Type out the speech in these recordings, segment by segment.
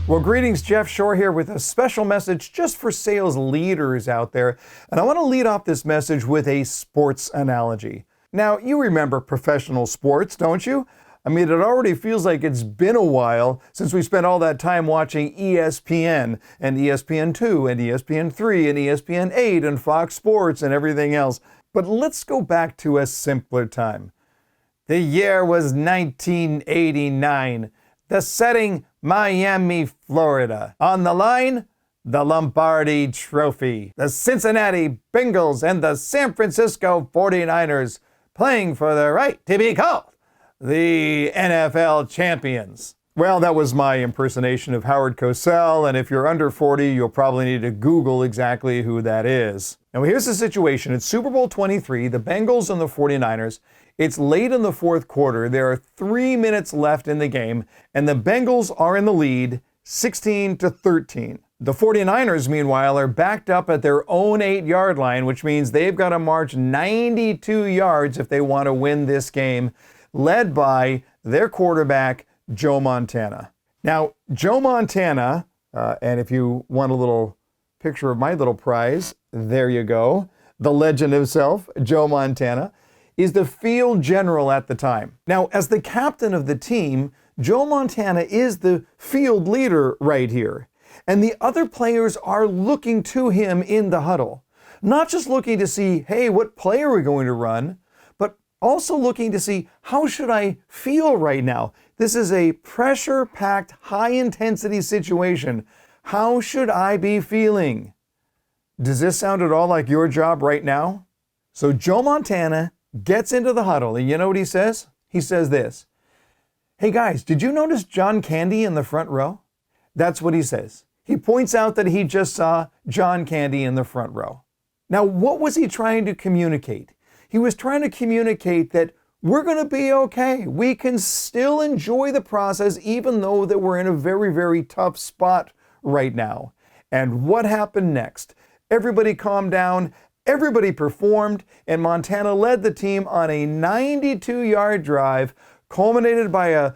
Well, greetings, Jeff Shore here with a special message just for sales leaders out there. And I want to lead off this message with a sports analogy. Now, you remember professional sports, don't you? I mean, it already feels like it's been a while since we spent all that time watching ESPN and ESPN2 and ESPN3 and ESPN8 and Fox Sports and everything else. But let's go back to a simpler time. The year was 1989. The setting, Miami, Florida. On the line, the Lombardi Trophy. The Cincinnati Bengals and the San Francisco 49ers playing for the right to be called the NFL champions. Well, that was my impersonation of Howard Cosell, and if you're under 40, you'll probably need to Google exactly who that is. Now, here's the situation. It's Super Bowl 23, the Bengals and the 49ers. It's late in the fourth quarter. There are 3 minutes left in the game, and the Bengals are in the lead, 16-13. The 49ers, meanwhile, are backed up at their own 8-yard line, which means they've got to march 92 yards if they want to win this game, led by their quarterback, Joe Montana. Now, Joe Montana, and if you want a little picture of my little prize, there you go, the legend himself, Joe Montana, is the field general at the time. Now, as the captain of the team, Joe Montana is the field leader right here. And the other players are looking to him in the huddle. Not just looking to see, hey, what play are we going to run? But also looking to see, how should I feel right now? This is a pressure-packed, high-intensity situation. How should I be feeling? Does this sound at all like your job right now? So Joe Montana gets into the huddle, and you know what he says? He says this, "Hey guys, did you notice John Candy in the front row?" That's what he says. He points out that he just saw John Candy in the front row. Now, what was he trying to communicate? He was trying to communicate that we're going to be okay. We can still enjoy the process even though that we're in a very, very tough spot right now. And what happened next? Everybody calmed down. Everybody performed, and Montana led the team on a 92-yard drive, culminated by a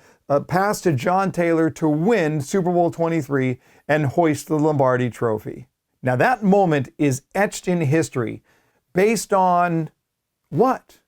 pass to John Taylor to win Super Bowl 23 and hoist the Lombardi Trophy. Now that moment is etched in history based on what?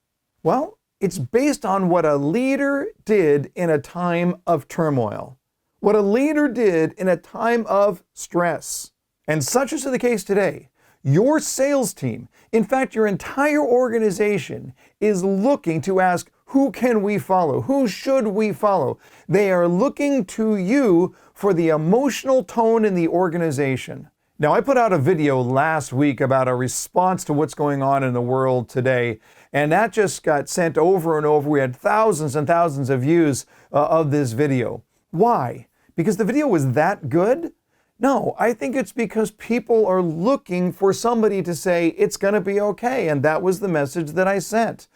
Well, it's based on what a leader did in a time of turmoil, what a leader did in a time of stress. And such is the case today. Your sales team, in fact, your entire organization is looking to ask, who can we follow? Who should we follow? They are looking to you for the emotional tone in the organization. Now, I put out a video last week about a response to what's going on in the world today, and that just got sent over and over. We had thousands and thousands of views of this video. Why? Because the video was that good? No, I think it's because people are looking for somebody to say it's going to be okay, and that was the message that I sent.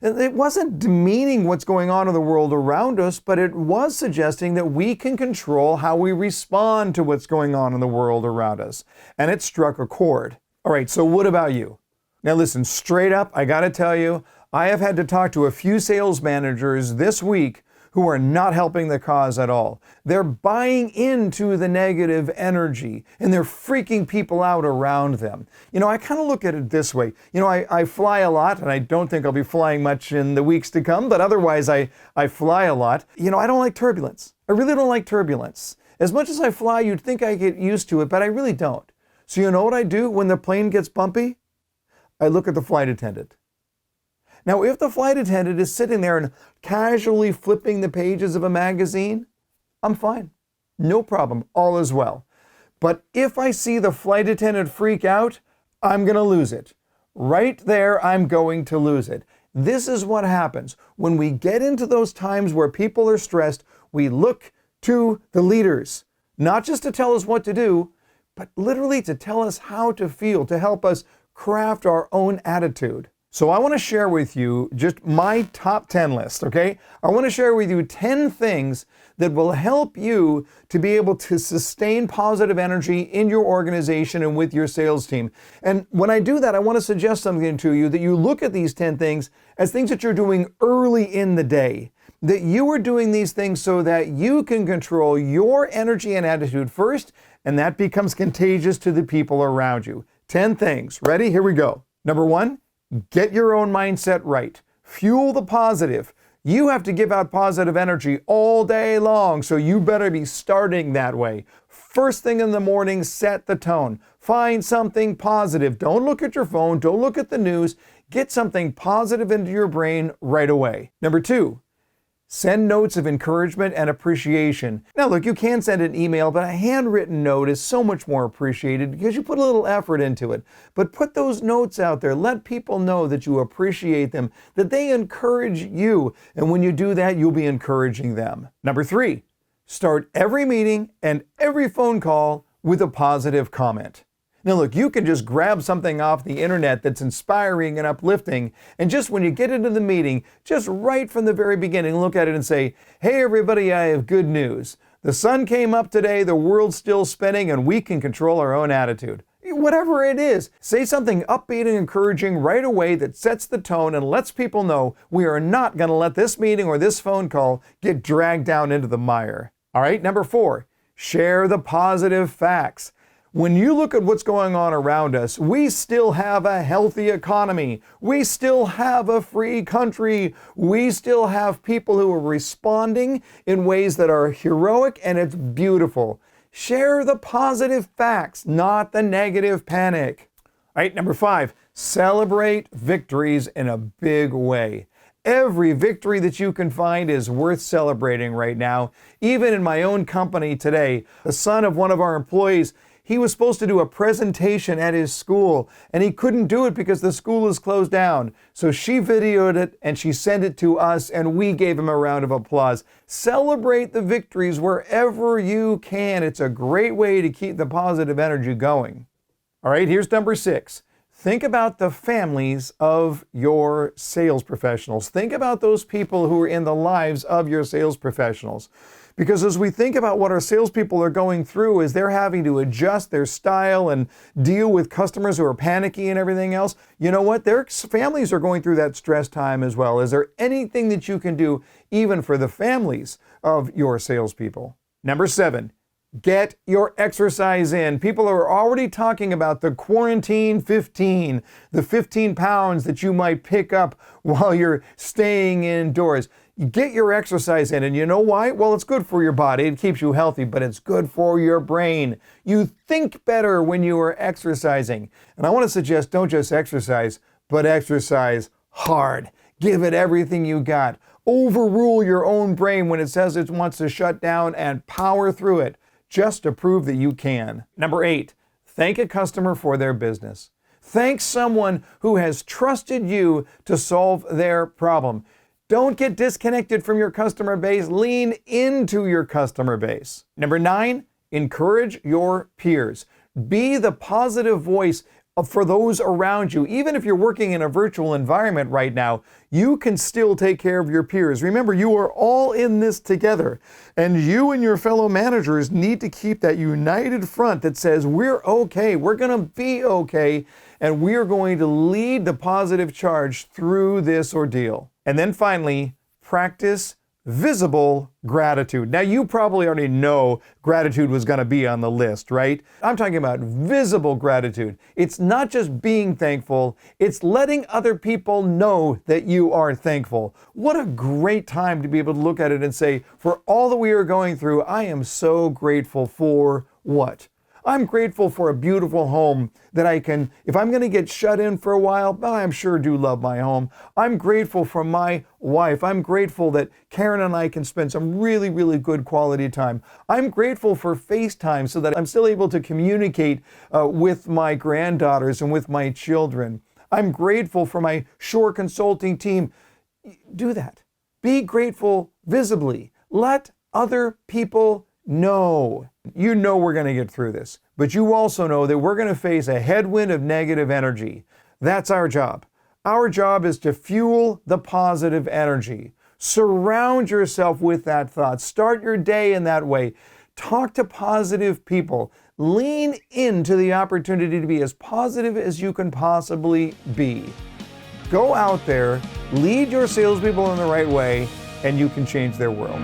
It wasn't demeaning what's going on in the world around us, but it was suggesting that we can control how we respond to what's going on in the world around us, and it struck a chord. All right, so what about you? Now listen, straight up, I got to tell you, I have had to talk to a few sales managers this week who are not helping the cause at all. They're buying into the negative energy and they're freaking people out around them. You know, I kind of look at it this way. You know, I fly a lot, and I don't think I'll be flying much in the weeks to come, but otherwise I fly a lot. You know, I don't like turbulence. I really don't like turbulence. As much as I fly, you'd think I get used to it, but I really don't. So you know what I do when the plane gets bumpy? I look at the flight attendant. Now, if the flight attendant is sitting there and casually flipping the pages of a magazine, I'm fine. No problem. All is well. But if I see the flight attendant freak out, I'm going to lose it. Right there, I'm going to lose it. This is what happens. When we get into those times where people are stressed, we look to the leaders, not just to tell us what to do, but literally to tell us how to feel, to help us craft our own attitude. So I want to share with you just my top 10 list, okay? I want to share with you 10 things that will help you to be able to sustain positive energy in your organization and with your sales team. And when I do that, I want to suggest something to you, that you look at these 10 things as things that you're doing early in the day. that you are doing these things so that you can control your energy and attitude first, and that becomes contagious to the people around you. 10 things. Ready? Here we go. Number 1, get your own mindset right. Fuel the positive. You have to give out positive energy all day long, so you better be starting that way. First thing in the morning, set the tone. Find something positive. Don't look at your phone. Don't look at the news. Get something positive into your brain right away. Number 2, send notes of encouragement and appreciation. Now look, you can send an email, but a handwritten note is so much more appreciated because you put a little effort into it. But put those notes out there. Let people know that you appreciate them, that they encourage you. And when you do that, you'll be encouraging them. Number 3, start every meeting and every phone call with a positive comment. Now look, you can just grab something off the internet that's inspiring and uplifting, and just when you get into the meeting, just right from the very beginning, look at it and say, "Hey everybody, I have good news. The sun came up today, the world's still spinning, and we can control our own attitude." Whatever it is, say something upbeat and encouraging right away that sets the tone and lets people know we are not going to let this meeting or this phone call get dragged down into the mire. All right, number 4, share the positive facts. When you look at what's going on around us, we still have a healthy economy. We still have a free country. We still have people who are responding in ways that are heroic, and it's beautiful. Share the positive facts, not the negative panic. All right, number 5, celebrate victories in a big way. Every victory that you can find is worth celebrating right now. Even in my own company today, the son of one of our employees, he was supposed to do a presentation at his school, and he couldn't do it because the school is closed down. So she videoed it and she sent it to us, and we gave him a round of applause. Celebrate the victories wherever you can. It's a great way to keep the positive energy going. All right, here's number 6. Think about the families of your sales professionals. Think about those people who are in the lives of your sales professionals. Because as we think about what our salespeople are going through as they're having to adjust their style and deal with customers who are panicky and everything else, you know what? Their families are going through that stress time as well. Is there anything that you can do even for the families of your salespeople? Number 7, get your exercise in. People are already talking about the quarantine 15, the 15 pounds that you might pick up while you're staying indoors. Get your exercise in, and you know why? Well, it's good for your body. It keeps you healthy, but it's good for your brain. You think better when you are exercising. And I want to suggest don't just exercise, but exercise hard. Give it everything you got. Overrule your own brain when it says it wants to shut down and power through it just to prove that you can. Number 8, thank a customer for their business. Thank someone who has trusted you to solve their problem. Don't get disconnected from your customer base. Lean into your customer base. Number 9, encourage your peers. Be the positive voice for those around you. Even if you're working in a virtual environment right now, you can still take care of your peers. Remember, you are all in this together, and you and your fellow managers need to keep that united front that says we're okay, we're going to be okay, and we're going to lead the positive charge through this ordeal. And then finally, practice visible gratitude. Now, you probably already know gratitude was going to be on the list, right? I'm talking about visible gratitude. It's not just being thankful, it's letting other people know that you are thankful. What a great time to be able to look at it and say, for all that we are going through, I am so grateful for what? I'm grateful for a beautiful home that I can, if I'm going to get shut in for a while, but I'm sure do love my home. I'm grateful for my wife. I'm grateful that Karen and I can spend some really, really good quality time. I'm grateful for FaceTime so that I'm still able to communicate with my granddaughters and with my children. I'm grateful for my Shore Consulting team. Do that. Be grateful visibly. Let other people know. You know we're going to get through this, but you also know that we're going to face a headwind of negative energy. That's our job. Our job is to fuel the positive energy. Surround yourself with that thought. Start your day in that way. Talk to positive people. Lean into the opportunity to be as positive as you can possibly be. Go out there, lead your salespeople in the right way, and you can change their world.